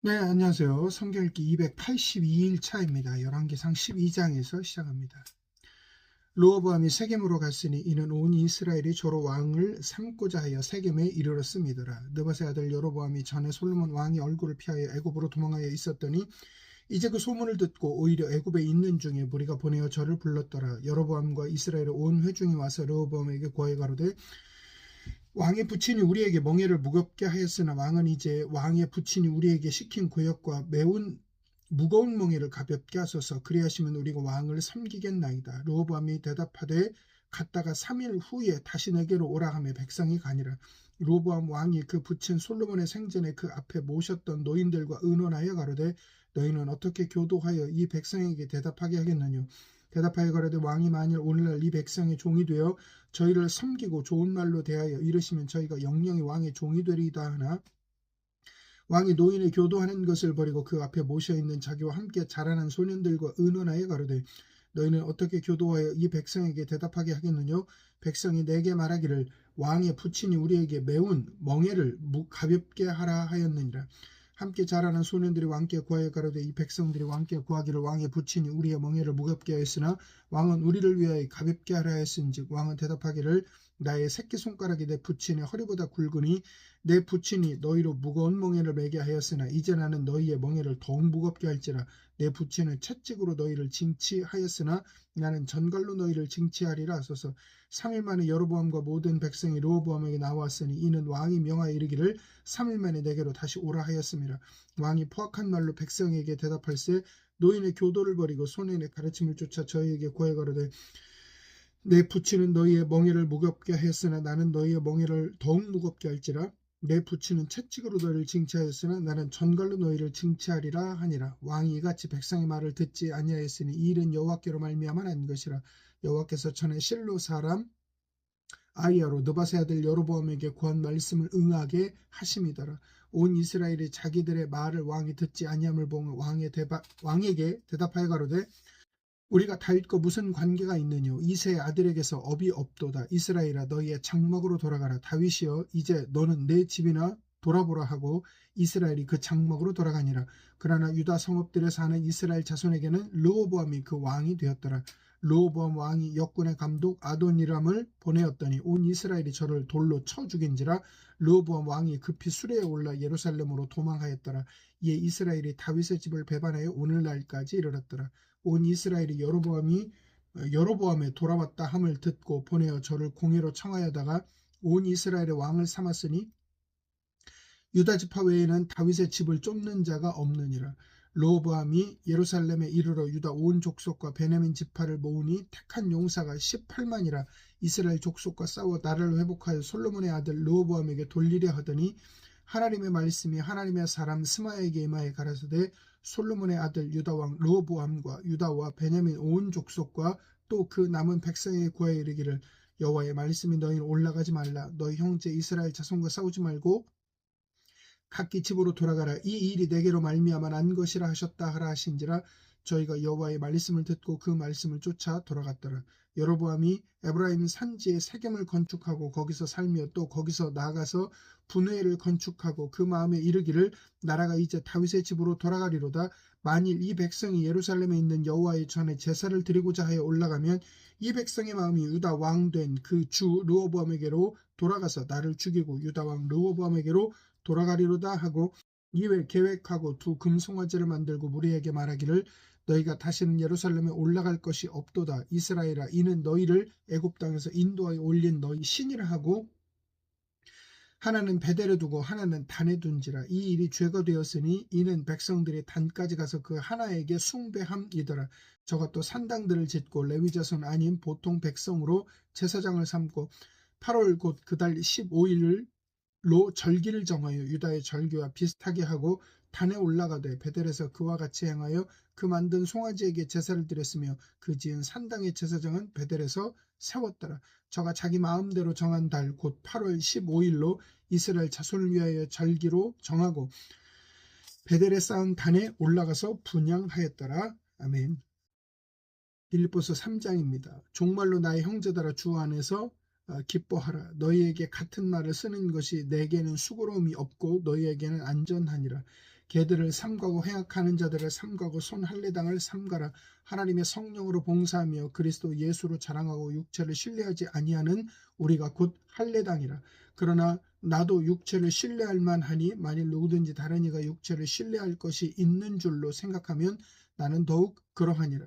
네, 안녕하세요. 성경 읽기 282일 차입니다. 열왕기상 12장에서 시작합니다. 르호보암이 세겜으로 갔으니 이는 온 이스라엘이 저로 왕을 삼고자 하여 세겜에 이르렀음이더라. 느밧의 아들 여로보암이 전에 솔로몬 왕의 얼굴을 피하여 애굽으로 도망하여 있었더니 이제 그 소문을 듣고 오히려 애굽에 있는 중에 무리가 보내어 저를 불렀더라. 여로보암과 이스라엘의 온 회중이 와서 르호보암에게 고하여 가로되 왕의 부친이 우리에게 멍에를 무겁게 하였으나 왕은 이제 왕의 부친이 우리에게 시킨 고역과 매운 무거운 멍에를 가볍게 하소서. 그리하시면 우리가 왕을 섬기겠나이다. 르호보암이 대답하되 갔다가 3일 후에 다시 내게로 오라 하며 백성이 가니라. 르호보암 왕이 그 부친 솔로몬의 생전에 그 앞에 모셨던 노인들과 의논하여 가로되 너희는 어떻게 교도하여 이 백성에게 대답하게 하겠느냐. 대답하여 가로되 왕이 만일 오늘날 이 백성의 종이 되어 저희를 섬기고 좋은 말로 대하여 이르시면 저희가 영영이 왕의 종이 되리이다 하나 왕이 노인의 교도하는 것을 버리고 그 앞에 모셔있는 자기와 함께 자라난 소년들과 의논하여 가로되 너희는 어떻게 교도하여 이 백성에게 대답하게 하겠느냐. 백성이 내게 말하기를 왕의 부친이 우리에게 매운 멍에를 가볍게 하라 하였느니라. 함께 자라는 소년들이 왕께 구하여 가로되 이 백성들이 왕께 구하기를 왕의 부친이 우리의 멍에를 무겁게 하였으나 왕은 우리를 위하여 가볍게 하라 하였은즉 왕은 대답하기를 나의 새끼손가락이 내 부친의 허리보다 굵으니 내 부친이 너희로 무거운 멍에를 매게 하였으나 이제 나는 너희의 멍에를 더욱 무겁게 할지라. 내 부친은 채찍으로 너희를 징치하였으나 나는 전갈로 너희를 징치하리라 하소서. 3일 만에 여로보암과 모든 백성이 르호보암에게 나왔으니 이는 왕이 명하여 이르기를 3일 만에 내게로 다시 오라 하였음이라. 왕이 포악한 말로 백성에게 대답할세 노인의 교도를 버리고 소년의 가르침을 쫓아 저희에게 고해 가로되 내 부친은 너희의 멍에를 무겁게 하였으나 나는 너희의 멍에를 더욱 무겁게 할지라. 내 부친은 채찍으로 너희를 징치하였으나 나는 전갈로 너희를 징치하리라 하니라. 왕이 이같이 백성의 말을 듣지 아니하였으니 이 일은 여호와께로 말미암아 난 것이라. 여호와께서 전에 실로 사람 아이야로 느밧의 아들 여로보암에게 구한 말씀을 응하게 하심이더라. 온 이스라엘이 자기들의 말을 왕이 듣지 아니함을 보고 왕에게 대답하여 가로되 우리가 다윗과 무슨 관계가 있느뇨. 이새의 아들에게서 업이 없도다. 이스라엘아 너희의 장막으로 돌아가라. 다윗이여 이제 너는 내 집이나 돌아보라 하고 이스라엘이 그 장막으로 돌아가니라. 그러나 유다 성읍들에 사는 이스라엘 자손에게는 르호보암이 그 왕이 되었더라. 르호보암 왕이 역군의 감독 아도니람을 보내었더니 온 이스라엘이 저를 돌로 쳐 죽인지라. 르호보암 왕이 급히 수레에 올라 예루살렘으로 도망하였더라. 이에 이스라엘이 다윗의 집을 배반하여 오늘날까지 이르렀더라. 온 이스라엘이 여로보암에 돌아왔다 함을 듣고 보내어 저를 공회로 청하여다가 온 이스라엘의 왕을 삼았으니 유다 지파 외에는 다윗의 집을 쫓는 자가 없느니라. 르호보암이 예루살렘에 이르러 유다 온 족속과 베냐민 지파를 모으니 택한 용사가 18만이라. 이스라엘 족속과 싸워 나라를 회복하여 솔로몬의 아들 르호보암에게 돌리려 하더니 하나님의 말씀이 하나님의 사람 스마야에게 임하여 가라사대 솔로몬의 아들 유다왕 르호보암과 유다와 베냐민 온 족속과 또 그 남은 백성에게 구하여 이르기를 여호와의 말씀이 너희는 올라가지 말라. 너희 형제 이스라엘 자손과 싸우지 말고 각기 집으로 돌아가라. 이 일이 내게로 말미암아 난 것이라 하셨다 하라 하신지라. 저희가 여호와의 말씀을 듣고 그 말씀을 쫓아 돌아갔더라. 여로보암이 에브라임 산지에 세겜을 건축하고 거기서 살며 또 거기서 나아가서 분회를 건축하고 그 마음에 이르기를 나라가 이제 다윗의 집으로 돌아가리로다. 만일 이 백성이 예루살렘에 있는 여호와의 전에 제사를 드리고자 하여 올라가면 이 백성의 마음이 유다 왕 된 그 주 르호보암에게로 돌아가서 나를 죽이고 유다 왕 르호보암에게로 돌아가리로다 하고 이외 계획하고 두 금송아지를 만들고 무리에게 말하기를 너희가 다시는 예루살렘에 올라갈 것이 없도다. 이스라엘아 이는 너희를 애굽 땅에서 인도하여 올린 너희 신이라 하고 하나는 베델에 두고 하나는 단에 둔지라. 이 일이 죄가 되었으니 이는 백성들이 단까지 가서 그 하나에게 숭배함이더라. 저가 또 산당들을 짓고 레위 자손 아닌 보통 백성으로 제사장을 삼고 8월 곧 그달 15일을 로 절기를 정하여 유다의 절기와 비슷하게 하고 단에 올라가되 베델에서 그와 같이 행하여 그 만든 송아지에게 제사를 드렸으며 그 지은 산당의 제사장은 베델에서 세웠더라. 저가 자기 마음대로 정한 달 곧 8월 15일로 이스라엘 자손을 위하여 절기로 정하고 베델에 쌓은 단에 올라가서 분향하였더라. 아멘. 빌립보서 3장입니다. 종말로 나의 형제들아 주 안에서 기뻐하라. 너희에게 같은 말을 쓰는 것이 내게는 수고로움이 없고 너희에게는 안전하니라. 개들을 삼가고 행악하는 자들을 삼가고 손 할례당을 삼가라. 하나님의 성령으로 봉사하며 그리스도 예수로 자랑하고 육체를 신뢰하지 아니하는 우리가 곧 할례당이라. 그러나 나도 육체를 신뢰할 만하니 만일 누구든지 다른 이가 육체를 신뢰할 것이 있는 줄로 생각하면 나는 더욱 그러하니라.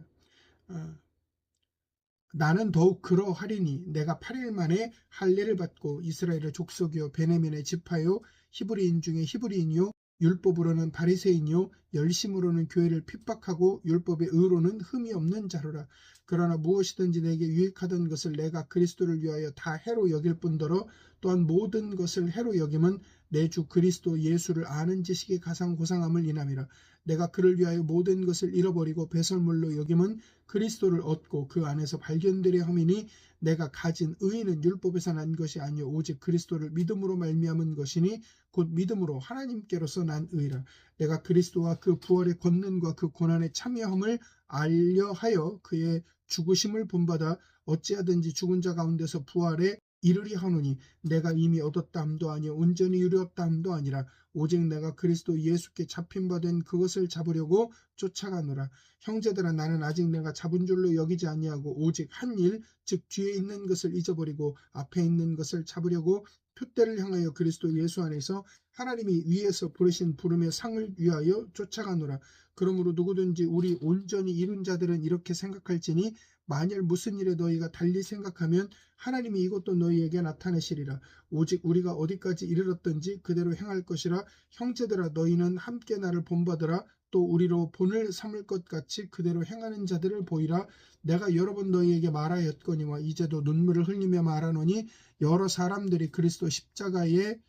나는 더욱 그러하리니 내가 8일 만에 할례를 받고 이스라엘의 족속이요 베냐민의 지파요 히브리인 중에 히브리인이요 율법으로는 바리새인이요 열심으로는 교회를 핍박하고 율법의 의로는 흠이 없는 자로라. 그러나 무엇이든지 내게 유익하던 것을 내가 그리스도를 위하여 다 해로 여길 뿐더러 또한 모든 것을 해로 여김은 내 주 그리스도 예수를 아는 지식이 가장 고상함을 인함이라. 내가 그를 위하여 모든 것을 잃어버리고 배설물로 여김은 그리스도를 얻고 그 안에서 발견되려 함이니 내가 가진 의는 율법에서 난 것이 아니요 오직 그리스도를 믿음으로 말미암은 것이니 곧 믿음으로 하나님께로서 난 의라. 내가 그리스도와 그 부활의 권능과 그 고난의 참여함을 알려하여 그의 죽으심을 본받아 어찌하든지 죽은 자 가운데서 부활에 이르리 하노니 내가 이미 얻었다 함도 아니요 온전히 이루었다 함도 아니라 오직 내가 그리스도 예수께 잡힌 바 된 그것을 잡으려고 쫓아가노라. 형제들아 나는 아직 내가 잡은 줄로 여기지 아니하고 오직 한 일 즉 뒤에 있는 것을 잊어버리고 앞에 있는 것을 잡으려고 표대를 향하여 그리스도 예수 안에서 하나님이 위에서 부르신 부름의 상을 위하여 쫓아가노라. 그러므로 누구든지 우리 온전히 이룬 자들은 이렇게 생각할지니 만일 무슨 일에 너희가 달리 생각하면 하나님이 이것도 너희에게 나타내시리라. 오직 우리가 어디까지 이르렀든지 그대로 행할 것이라. 형제들아 너희는 함께 나를 본받으라. 또 우리로 본을 삼을 것 같이 그대로 행하는 자들을 보이라. 내가 여러 번 너희에게 말하였거니와 이제도 눈물을 흘리며 말하노니 여러 사람들이 그리스도 십자가의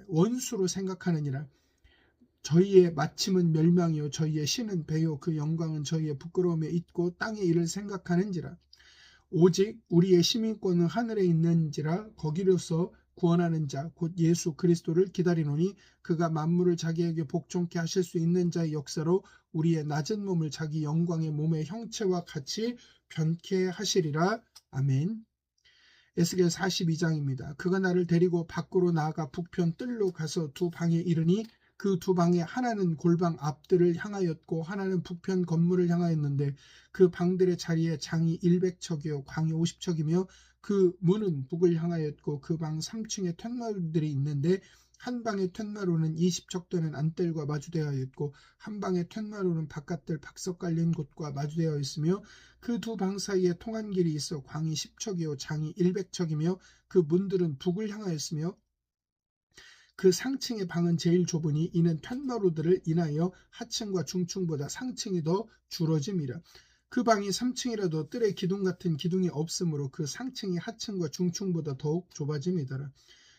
원수로 생각하느니라. 저희의 마침은 멸망이요 저희의 신은 배요 그 영광은 저희의 부끄러움에 있고 땅의 일을 생각하는지라. 오직 우리의 시민권은 하늘에 있는지라 거기로서 구원하는 자 곧 예수 그리스도를 기다리노니 그가 만물을 자기에게 복종케 하실 수 있는 자의 역사로 우리의 낮은 몸을 자기 영광의 몸의 형체와 같이 변케 하시리라. 아멘. 에스겔 42장입니다. 그가 나를 데리고 밖으로 나아가 북편 뜰로 가서 두 방에 이르니 그 두 방의 하나는 골방 앞뜰을 향하였고 하나는 북편 건물을 향하였는데 그 방들의 자리에 장이 100척이요 광이 50척이며 그 문은 북을 향하였고 그 방 3층에 툇마루들이 있는데 한 방의 툇마루는 20척 되는 안뜰과 마주되어 있고 한 방의 툇마루는 바깥뜰 박석 깔린 곳과 마주되어 있으며 그 두 방 사이에 통한 길이 있어 광이 10척이요 장이 100척이며 그 문들은 북을 향하였으며 그 상층의 방은 제일 좁으니 이는 툇마루들을 인하여 하층과 중층보다 상층이 더 줄어짐이라. 그 방이 3층이라도 뜰에 기둥 같은 기둥이 없으므로 그 상층이 하층과 중층보다 더욱 좁아짐이더라.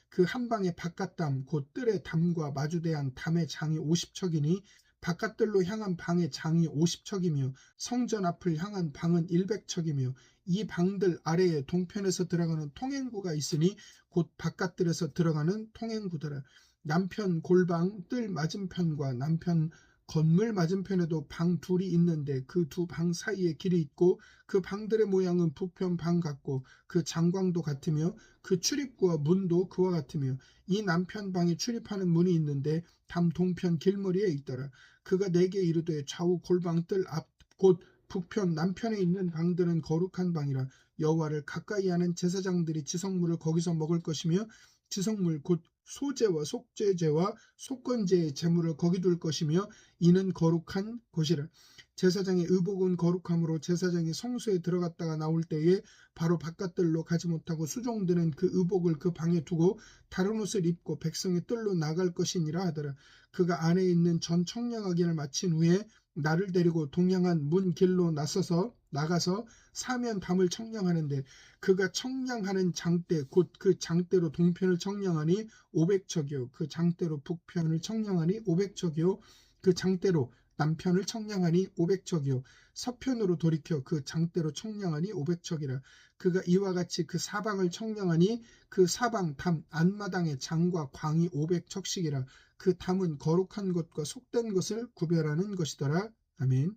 그 한 방의 바깥담 곧 뜰의 담과 마주대한 담의 장이 50척이니 바깥뜰로 향한 방의 장이 50척이며 성전 앞을 향한 방은 100척이며 이 방들 아래에 동편에서 들어가는 통행구가 있으니 곧 바깥뜰에서 들어가는 통행구더라. 남편 골방 뜰 맞은편과 남편 건물 맞은편에도 방 둘이 있는데 그 두 방 사이에 길이 있고 그 방들의 모양은 북편 방 같고 그 장광도 같으며 그 출입구와 문도 그와 같으며 이 남편 방에 출입하는 문이 있는데 담 동편 길머리에 있더라. 그가 내게 이르되 좌우 골방 뜰 앞 곧 북편 남편에 있는 방들은 거룩한 방이라. 여호와를 가까이 하는 제사장들이 지성물을 거기서 먹을 것이며 지성물 곧 소제와 속죄제와 속건제의 제물을 거기 둘 것이며 이는 거룩한 곳이라. 제사장의 의복은 거룩함으로 제사장이 성소에 들어갔다가 나올 때에 바로 바깥뜰로 가지 못하고 수종드는 그 의복을 그 방에 두고 다른 옷을 입고 백성의 뜰로 나갈 것이니라 하더라. 그가 안에 있는 전 청량하기를 마친 후에 나를 데리고 동양한 문 길로 나가서 사면 담을 청량하는데 그가 청량하는 장대 곧 그 장대로 동편을 청량하니 500척이요 그 장대로 북편을 청량하니 500척이요 그 장대로 남편을 청량하니 500척이요 서편으로 돌이켜 그 장대로 청량하니 500척이라. 그가 이와 같이 그 사방을 청량하니 그 사방 담 안마당의 장과 광이 500척씩이라. 그 담은 거룩한 것과 속된 것을 구별하는 것이더라. 아멘.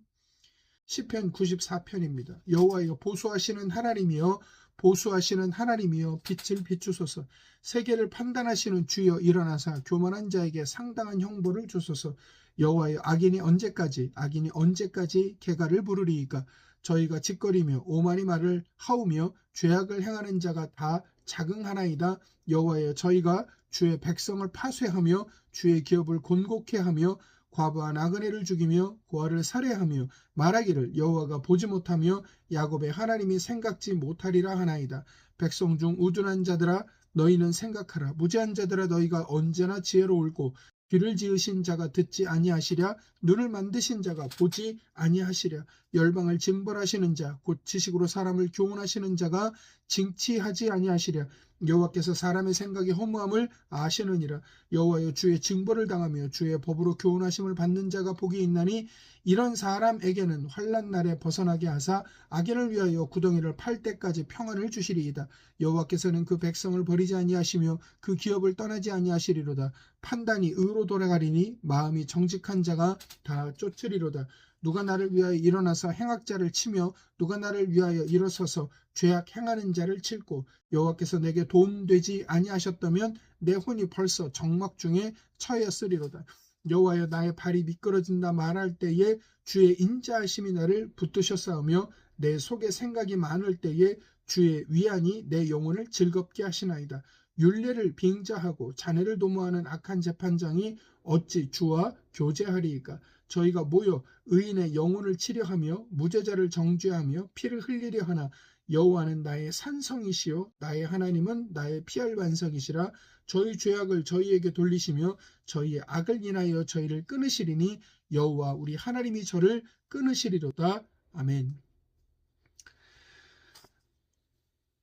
시편 94편입니다. 여호와여 보수하시는 하나님이여 보수하시는 하나님이여 빛을 비추소서. 세계를 판단하시는 주여 일어나사 교만한 자에게 상당한 형벌을 주소서. 여호와여 악인이 언제까지 개가를 부르리이까. 저희가 짓거리며 오만이 말을 하우며 죄악을 행하는 자가 다 자긍하나이다. 여호와여 저희가 주의 백성을 파쇄하며 주의 기업을 곤곡해 하며 과부와 나그네를 죽이며 고아를 살해하며 말하기를 여호와가 보지 못하며 야곱의 하나님이 생각지 못하리라 하나이다. 백성 중 우둔한 자들아 너희는 생각하라. 무지한 자들아 너희가 언제나 지혜로울고 귀를 지으신 자가 듣지 아니하시랴. 눈을 만드신 자가 보지 아니하시랴. 열방을 징벌하시는 자 곧 지식으로 사람을 교훈하시는 자가 징치하지 아니하시랴. 여호와께서 사람의 생각이 허무함을 아시느니라. 여호와여 주의 징벌을 당하며 주의 법으로 교훈하심을 받는 자가 복이 있나니 이런 사람에게는 환난 날에 벗어나게 하사 악인을 위하여 구덩이를 팔 때까지 평안을 주시리이다. 여호와께서는 그 백성을 버리지 아니하시며 그 기업을 떠나지 아니하시리로다. 판단이 의로 돌아가리니 마음이 정직한 자가 다 쫓으리로다. 누가 나를 위하여 일어나서 행악자를 치며 누가 나를 위하여 일어서서 죄악 행하는 자를 칠고. 여호와께서 내게 도움되지 아니하셨다면 내 혼이 벌써 정막 중에 처했으리로다. 여호와여 나의 발이 미끄러진다 말할 때에 주의 인자하심이 나를 붙드셨사오며 내 속에 생각이 많을 때에 주의 위안이 내 영혼을 즐겁게 하시나이다. 율례를 빙자하고 자네를 도모하는 악한 재판장이 어찌 주와 교제하리이까. 저희가 모여 의인의 영혼을 치려하며 무죄자를 정죄하며 피를 흘리려 하나 여호와는 나의 산성이시요 나의 하나님은 나의 피할 반석이시라. 저희 죄악을 저희에게 돌리시며 저희의 악을 인하여 저희를 끊으시리니 여호와 우리 하나님이 저를 끊으시리로다. 아멘.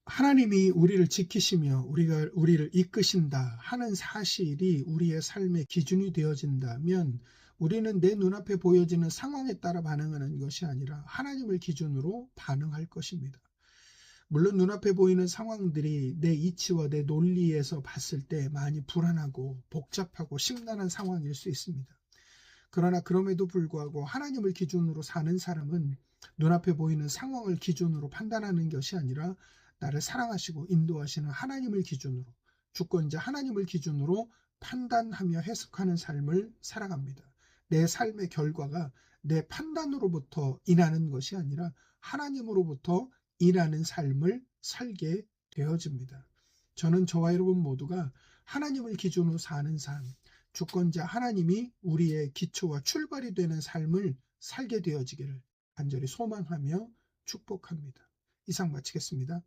하나님이 우리를 지키시며 우리를 이끄신다 하는 사실이 우리의 삶의 기준이 되어진다면 우리는 내 눈앞에 보여지는 상황에 따라 반응하는 것이 아니라 하나님을 기준으로 반응할 것입니다. 물론 눈앞에 보이는 상황들이 내 이치와 내 논리에서 봤을 때 많이 불안하고 복잡하고 심란한 상황일 수 있습니다. 그러나 그럼에도 불구하고 하나님을 기준으로 사는 사람은 눈앞에 보이는 상황을 기준으로 판단하는 것이 아니라 나를 사랑하시고 인도하시는 하나님을 기준으로, 주권자 하나님을 기준으로 판단하며 해석하는 삶을 살아갑니다. 내 삶의 결과가 내 판단으로부터 인하는 것이 아니라 하나님으로부터 인하는 삶을 살게 되어집니다. 저는 저와 여러분 모두가 하나님을 기준으로 사는 삶, 주권자 하나님이 우리의 기초와 출발이 되는 삶을 살게 되어지기를 간절히 소망하며 축복합니다. 이상 마치겠습니다.